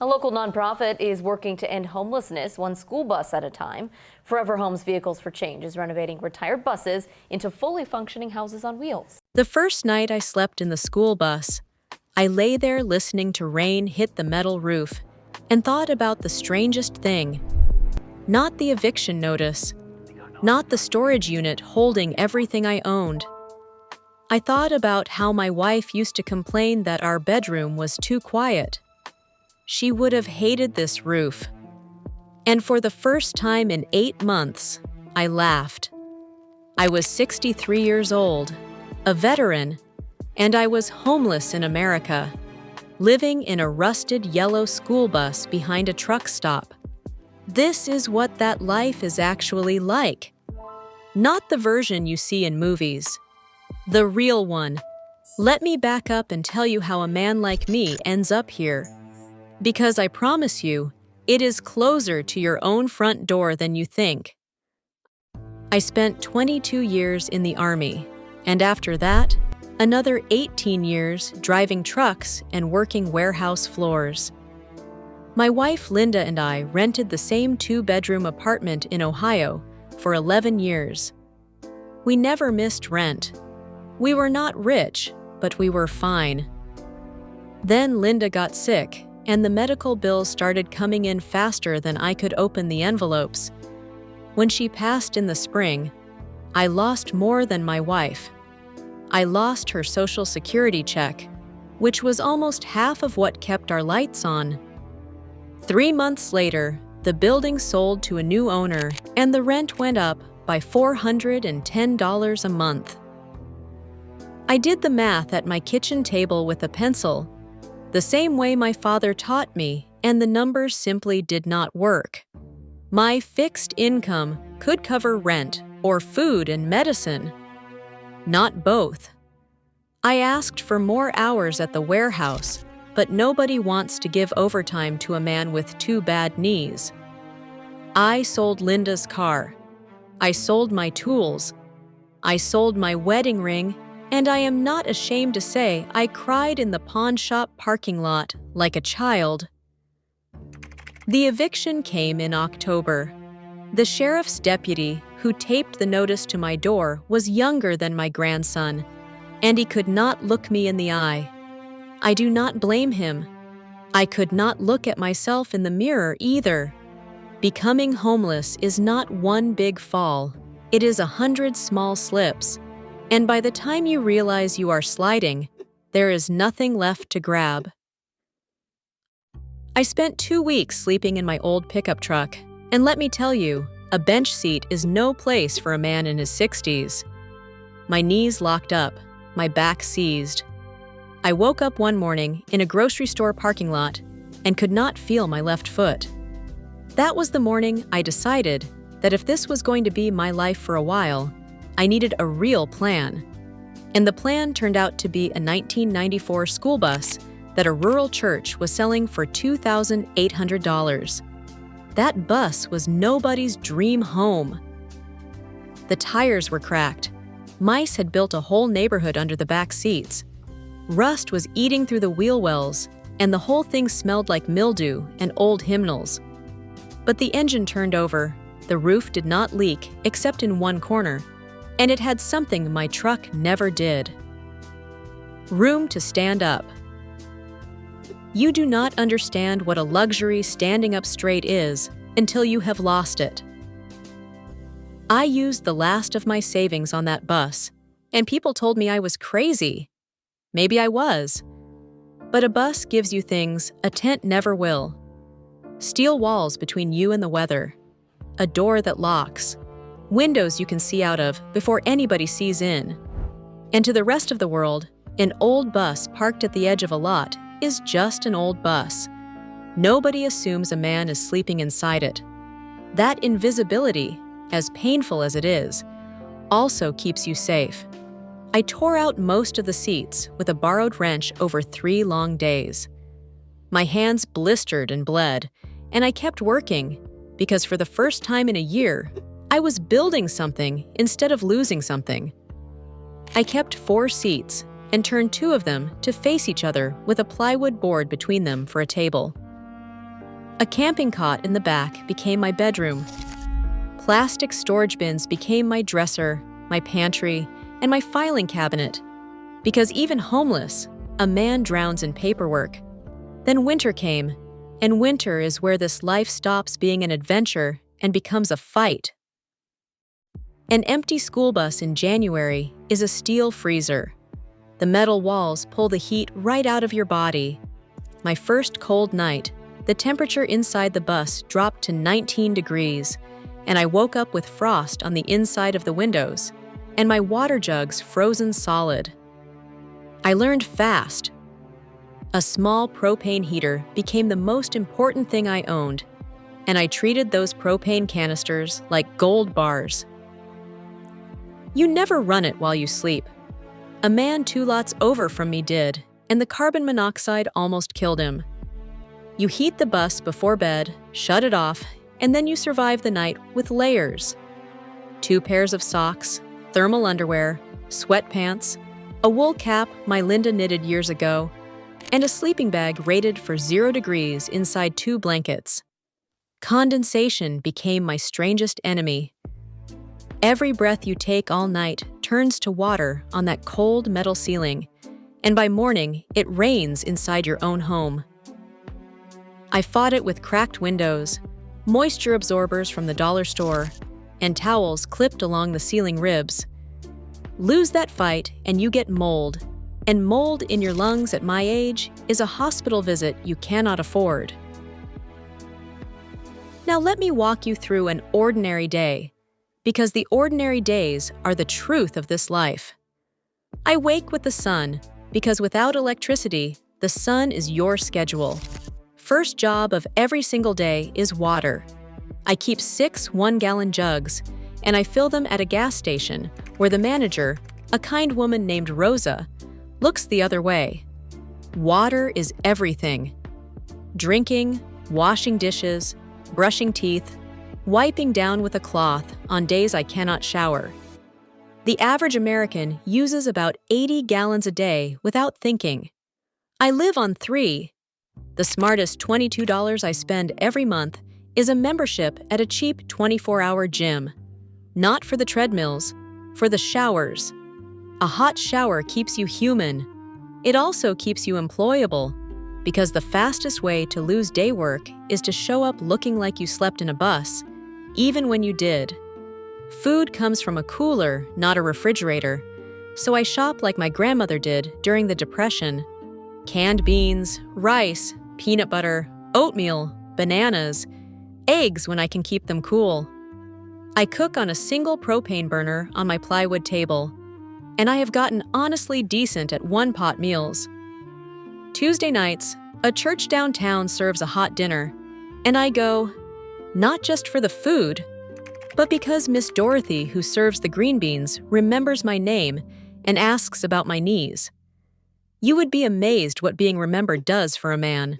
A local nonprofit is working to end homelessness one school bus at a time. Forever Homes Vehicles for Change is renovating retired buses into fully functioning houses on wheels. The first night I slept in the school bus, I lay there listening to rain hit the metal roof and thought about the strangest thing. Not the eviction notice, not the storage unit holding everything I owned. I thought about how my wife used to complain that our bedroom was too quiet. She would have hated this roof. And for the first time in 8 months, I laughed. I was 63 years old, a veteran, and I was homeless in America, living in a rusted yellow school bus behind a truck stop. This is what that life is actually like. Not the version you see in movies. The real one. Let me back up and tell you how a man like me ends up here. Because I promise you, it is closer to your own front door than you think. I spent 22 years in the Army, and after that, another 18 years driving trucks and working warehouse floors. My wife Linda and I rented the same 2-bedroom apartment in Ohio for 11 years. We never missed rent. We were not rich, but we were fine. Then Linda got sick, and the medical bills started coming in faster than I could open the envelopes. When she passed in the spring, I lost more than my wife. I lost her Social Security check, which was almost half of what kept our lights on. 3 months later, the building sold to a new owner, and the rent went up by $410 a month. I did the math at my kitchen table with a pencil, the same way my father taught me, and the numbers simply did not work. My fixed income could cover rent or food and medicine. Not both. I asked for more hours at the warehouse, but nobody wants to give overtime to a man with 2 bad knees. I sold Linda's car. I sold my tools. I sold my wedding ring. And I am not ashamed to say I cried in the pawn shop parking lot like a child. The eviction came in October. The sheriff's deputy who taped the notice to my door was younger than my grandson, and he could not look me in the eye. I do not blame him. I could not look at myself in the mirror either. Becoming homeless is not one big fall. It is 100 small slips. And by the time you realize you are sliding, there is nothing left to grab. I spent 2 weeks sleeping in my old pickup truck, and let me tell you, a bench seat is no place for a man in his 60s. My knees locked up, my back seized. I woke up one morning in a grocery store parking lot and could not feel my left foot. That was the morning I decided that if this was going to be my life for a while, I needed a real plan. And the plan turned out to be a 1994 school bus that a rural church was selling for $2,800. That bus was nobody's dream home. The tires were cracked. Mice had built a whole neighborhood under the back seats. Rust was eating through the wheel wells, and the whole thing smelled like mildew and old hymnals. But the engine turned over, the roof did not leak except in one corner, and it had something my truck never did. Room to stand up. You do not understand what a luxury standing up straight is until you have lost it. I used the last of my savings on that bus, and people told me I was crazy. Maybe I was. But a bus gives you things a tent never will. Steel walls between you and the weather. A door that locks. Windows you can see out of before anybody sees in. And to the rest of the world, an old bus parked at the edge of a lot is just an old bus. Nobody assumes a man is sleeping inside it. That invisibility, as painful as it is, also keeps you safe. I tore out most of the seats with a borrowed wrench over 3 long days. My hands blistered and bled, and I kept working because for the first time in a year, I was building something instead of losing something. I kept 4 seats and turned 2 of them to face each other with a plywood board between them for a table. A camping cot in the back became my bedroom. Plastic storage bins became my dresser, my pantry, and my filing cabinet. Because even homeless, a man drowns in paperwork. Then winter came, and winter is where this life stops being an adventure and becomes a fight. An empty school bus in January is a steel freezer. The metal walls pull the heat right out of your body. My first cold night, the temperature inside the bus dropped to 19 degrees, and I woke up with frost on the inside of the windows, and my water jugs frozen solid. I learned fast. A small propane heater became the most important thing I owned, and I treated those propane canisters like gold bars. You never run it while you sleep. A man 2 lots over from me did, and the carbon monoxide almost killed him. You heat the bus before bed, shut it off, and then you survive the night with layers. 2 pairs of socks, thermal underwear, sweatpants, a wool cap my Linda knitted years ago, and a sleeping bag rated for 0 degrees inside 2 blankets. Condensation became my strangest enemy. Every breath you take all night turns to water on that cold metal ceiling, and by morning, it rains inside your own home. I fought it with cracked windows, moisture absorbers from the dollar store, and towels clipped along the ceiling ribs. Lose that fight and you get mold, and mold in your lungs at my age is a hospital visit you cannot afford. Now let me walk you through an ordinary day, because the ordinary days are the truth of this life. I wake with the sun, because without electricity, the sun is your schedule. First job of every single day is water. I keep 6 one-gallon jugs, and I fill them at a gas station where the manager, a kind woman named Rosa, looks the other way. Water is everything. Drinking, washing dishes, brushing teeth, wiping down with a cloth on days I cannot shower. The average American uses about 80 gallons a day without thinking. I live on 3. The smartest $22 I spend every month is a membership at a cheap 24-hour gym. Not for the treadmills, for the showers. A hot shower keeps you human. It also keeps you employable, because the fastest way to lose day work is to show up looking like you slept in a bus, even when you did. Food comes from a cooler, not a refrigerator, so I shop like my grandmother did during the Depression. Canned beans, rice, peanut butter, oatmeal, bananas, eggs when I can keep them cool. I cook on a single propane burner on my plywood table, and I have gotten honestly decent at one-pot meals. Tuesday nights, a church downtown serves a hot dinner, and I go, not just for the food, but because Miss Dorothy, who serves the green beans, remembers my name and asks about my knees. You would be amazed what being remembered does for a man.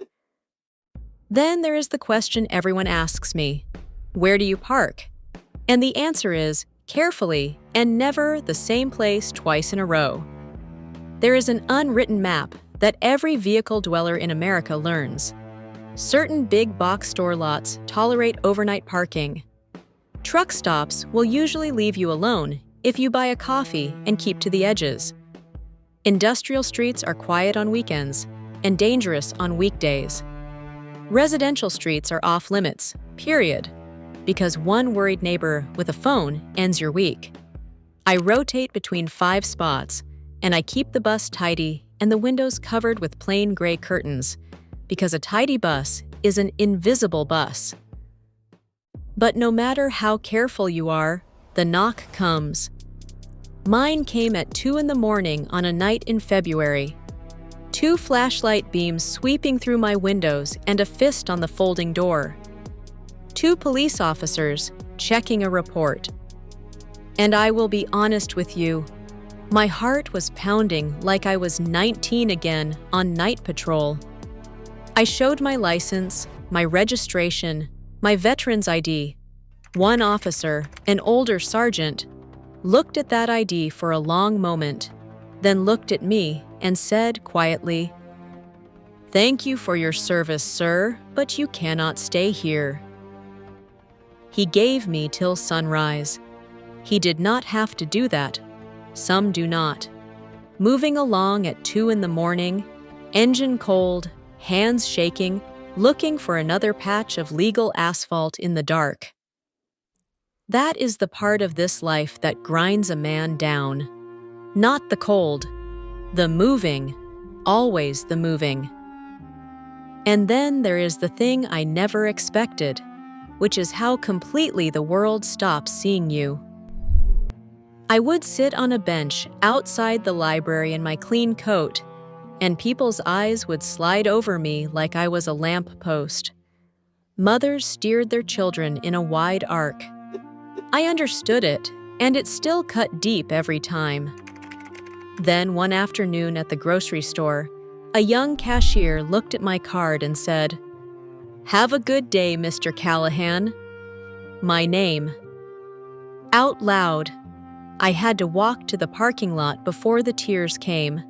Then there is the question everyone asks me, where do you park? And the answer is, carefully and never the same place twice in a row. There is an unwritten map that every vehicle dweller in America learns. Certain big box store lots tolerate overnight parking. Truck stops will usually leave you alone if you buy a coffee and keep to the edges. Industrial streets are quiet on weekends and dangerous on weekdays. Residential streets are off limits, period, because one worried neighbor with a phone ends your week. I rotate between 5 spots, and I keep the bus tidy and the windows covered with plain gray curtains, because a tidy bus is an invisible bus. But no matter how careful you are, the knock comes. Mine came at 2 in the morning on a night in February. 2 flashlight beams sweeping through my windows and a fist on the folding door. 2 police officers checking a report. And I will be honest with you, my heart was pounding like I was 19 again on night patrol. I showed my license, my registration, my veteran's ID. One officer, an older sergeant, looked at that ID for a long moment, then looked at me and said quietly, "Thank you for your service, sir, but you cannot stay here." He gave me till sunrise. He did not have to do that. Some do not. Moving along at 2 in the morning, engine cold, hands shaking, looking for another patch of legal asphalt in the dark. That is the part of this life that grinds a man down. Not the cold, the moving, always the moving. And then there is the thing I never expected, which is how completely the world stops seeing you. I would sit on a bench outside the library in my clean coat, and people's eyes would slide over me like I was a lamp post. Mothers steered their children in a wide arc. I understood it, and it still cut deep every time. Then one afternoon at the grocery store, a young cashier looked at my card and said, "Have a good day, Mr. Callahan." My name. Out loud, I had to walk to the parking lot before the tears came.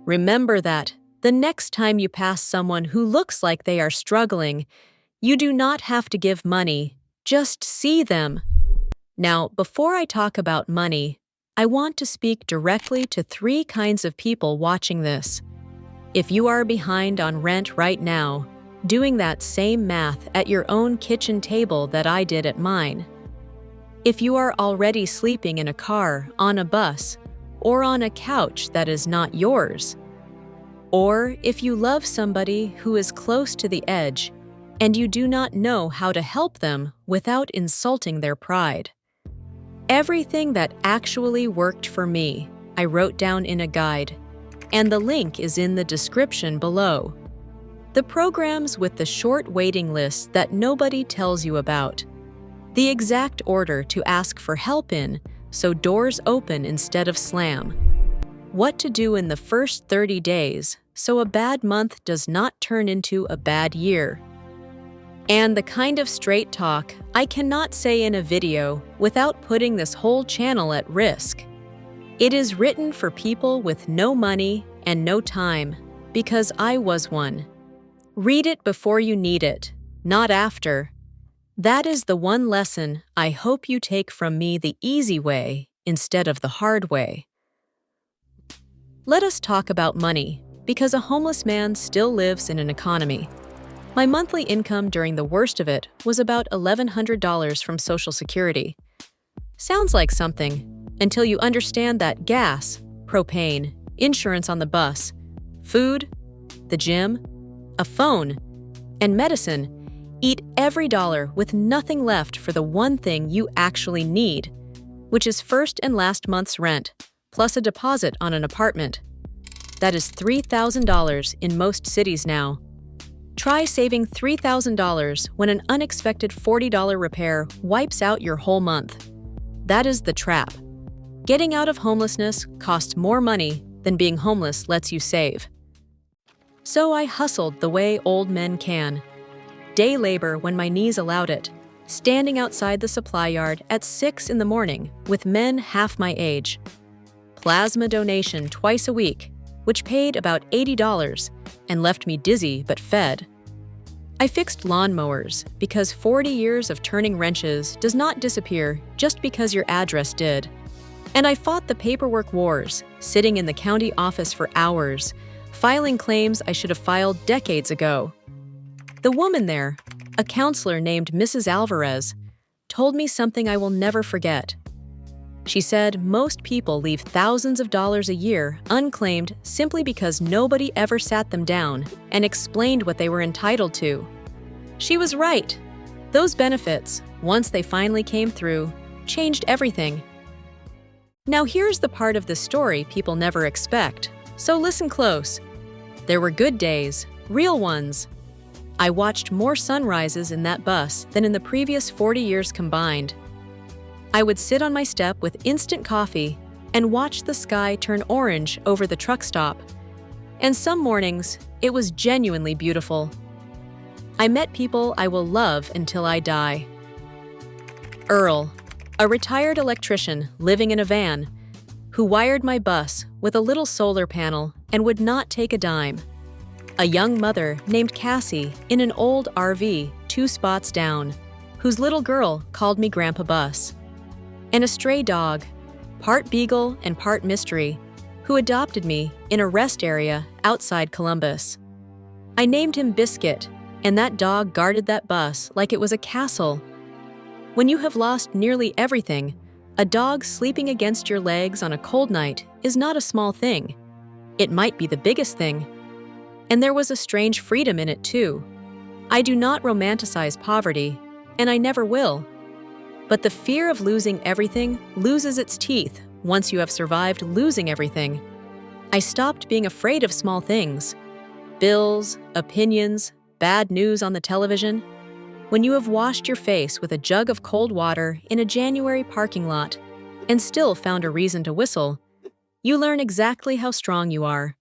Remember that the next time you pass someone who looks like they are struggling, you do not have to give money, just see them. Now, before I talk about money, I want to speak directly to 3 kinds of people watching this. If you are behind on rent right now, doing that same math at your own kitchen table that I did at mine. If you are already sleeping in a car, on a bus, or on a couch that is not yours. Or if you love somebody who is close to the edge and you do not know how to help them without insulting their pride. Everything that actually worked for me, I wrote down in a guide, and the link is in the description below. The programs with the short waiting lists that nobody tells you about. The exact order to ask for help in, so doors open instead of slam. What to do in the first 30 days, so a bad month does not turn into a bad year. And the kind of straight talk I cannot say in a video without putting this whole channel at risk. It is written for people with no money and no time, because I was one. Read it before you need it, not after. That is the one lesson I hope you take from me the easy way instead of the hard way. Let us talk about money, because a homeless man still lives in an economy. My monthly income during the worst of it was about $1,100 from Social Security. Sounds like something, until you understand that gas, propane, insurance on the bus, food, the gym, a phone, and medicine eat every dollar with nothing left for the one thing you actually need, which is first and last month's rent, plus a deposit on an apartment. That is $3,000 in most cities now. Try saving $3,000 when an unexpected $40 repair wipes out your whole month. That is the trap. Getting out of homelessness costs more money than being homeless lets you save. So I hustled the way old men can. Day labor when my knees allowed it, standing outside the supply yard at 6 in the morning with men half my age. Plasma donation twice a week, which paid about $80 and left me dizzy but fed. I fixed lawnmowers because 40 years of turning wrenches does not disappear just because your address did. And I fought the paperwork wars, sitting in the county office for hours, filing claims I should have filed decades ago. The woman there, a counselor named Mrs. Alvarez, told me something I will never forget. She said most people leave thousands of dollars a year unclaimed simply because nobody ever sat them down and explained what they were entitled to. She was right. Those benefits, once they finally came through, changed everything. Now here's the part of the story people never expect, so listen close. There were good days, real ones. I watched more sunrises in that bus than in the previous 40 years combined. I would sit on my step with instant coffee and watch the sky turn orange over the truck stop. And some mornings, it was genuinely beautiful. I met people I will love until I die. Earl, a retired electrician living in a van, who wired my bus with a little solar panel and would not take a dime. A young mother named Cassie in an old RV 2 spots down, whose little girl called me Grandpa Bus. And a stray dog, part beagle and part mystery, who adopted me in a rest area outside Columbus. I named him Biscuit, and that dog guarded that bus like it was a castle. When you have lost nearly everything, a dog sleeping against your legs on a cold night is not a small thing. It might be the biggest thing. And there was a strange freedom in it, too. I do not romanticize poverty, and I never will. But the fear of losing everything loses its teeth once you have survived losing everything. I stopped being afraid of small things. Bills, opinions, bad news on the television. When you have washed your face with a jug of cold water in a January parking lot and still found a reason to whistle, you learn exactly how strong you are.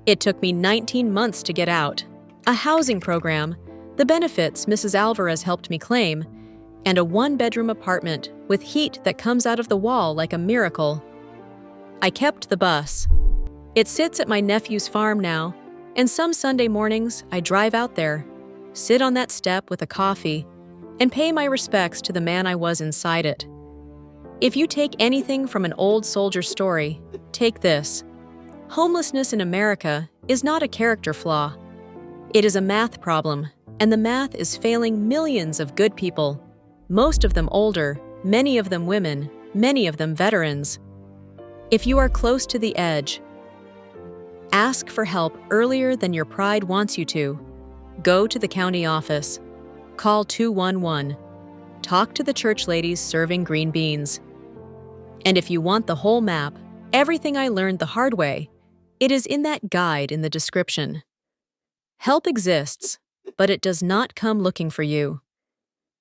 It took me 19 months to get out, a housing program, the benefits Mrs. Alvarez helped me claim, and a 1-bedroom apartment with heat that comes out of the wall like a miracle. I kept the bus. It sits at my nephew's farm now, and some Sunday mornings I drive out there, sit on that step with a coffee, and pay my respects to the man I was inside it. If you take anything from an old soldier's story, take this. Homelessness in America is not a character flaw. It is a math problem, and the math is failing millions of good people, most of them older, many of them women, many of them veterans. If you are close to the edge, ask for help earlier than your pride wants you to. Go to the county office. Call 211. Talk to the church ladies serving green beans. And if you want the whole map, everything I learned the hard way, it is in that guide in the description. Help exists, but it does not come looking for you.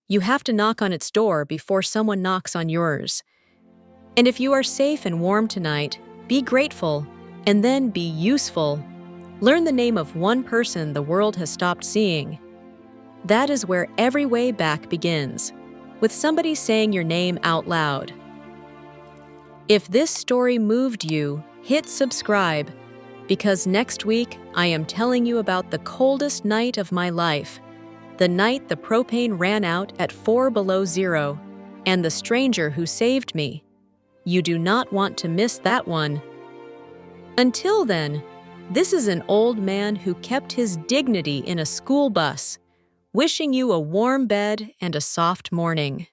You have to knock on its door before someone knocks on yours. And if you are safe and warm tonight, be grateful, and then be useful. Learn the name of one person the world has stopped seeing. That is where every way back begins, with somebody saying your name out loud. If this story moved you, hit subscribe, because next week I am telling you about the coldest night of my life, the night the propane ran out at 4 below zero, and the stranger who saved me. You do not want to miss that one. Until then, this is an old man who kept his dignity in a school bus, wishing you a warm bed and a soft morning.